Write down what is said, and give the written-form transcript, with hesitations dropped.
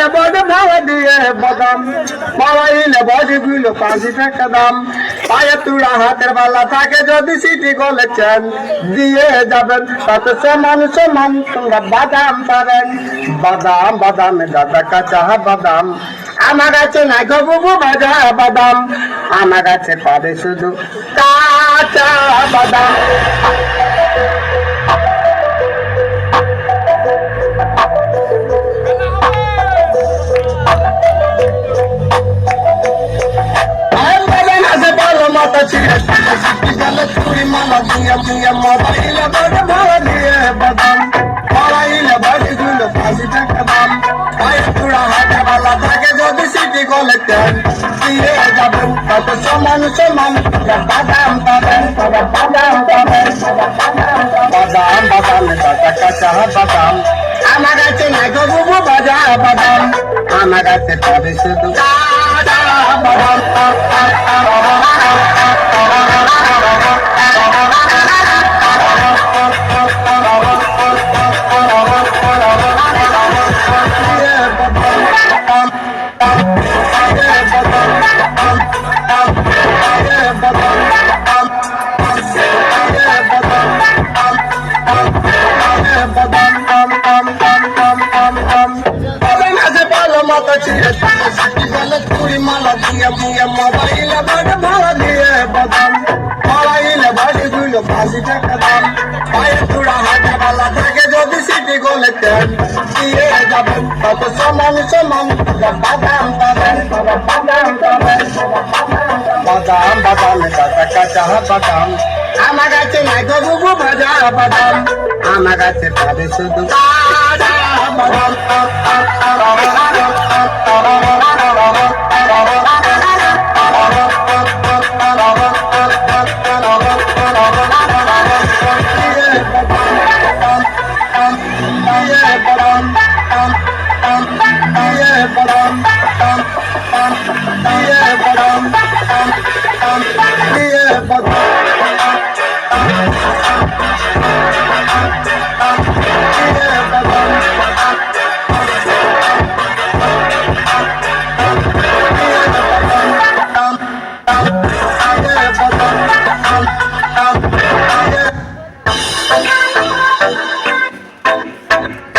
পাড়াইলে বড় ভাড়া দিয়ে বাদাম পাড়াইলে বড়গুলো 5 টাকা দাম পায়ে তুড়া হাতের বালা থাকে যদি সিটি গলে চেন দিয়ে যাবেন তাতে সমান সমান তোমরা বাদাম পাবেন বাদাম বাদাম দাদা কাঁচা বাদাম আমার কাছে নাই গো বুবু ভাজা বাদাম আমার কাছে পাবে শুধু কাঁচা বাদাম মোবাইলে বড় ভাড়া দিয়ে বাদাম পাড়াইলে বড়গুলো 5 টাকা দাম পায়ে তুড়া হাতে বালা থাকে যদি সিটি গলে চেন দিয়ে যাবেন তত সমান সমান বাদাম পাবেন বাদাম পাবেন বাদাম বাদাম দাদা কাঁচা বাদাম আমার কাছে নাই গো বুবু ভাজা বাদাম আমার কাছে পাবে শুধু কাঁচা বাদাম মোবাইলে বড় ভাড়া দিয়ে বাদাম পাড়াইলে বড়গুলো 5 টাকা দাম পায়ে তুড়া হাতে বালা থাকে যদি সিটি গলে চেন দিয়ে যাবেন তত সমান সমান বাদাম পাবেন বাদাম পাবেন বাদাম বাদাম দাদা কাঁচা বাদাম আমার কাছে নাই গো বুবু ভাজা বাদাম আমার কাছে পাবে শুধু কাঁচা বাদাম Yeah,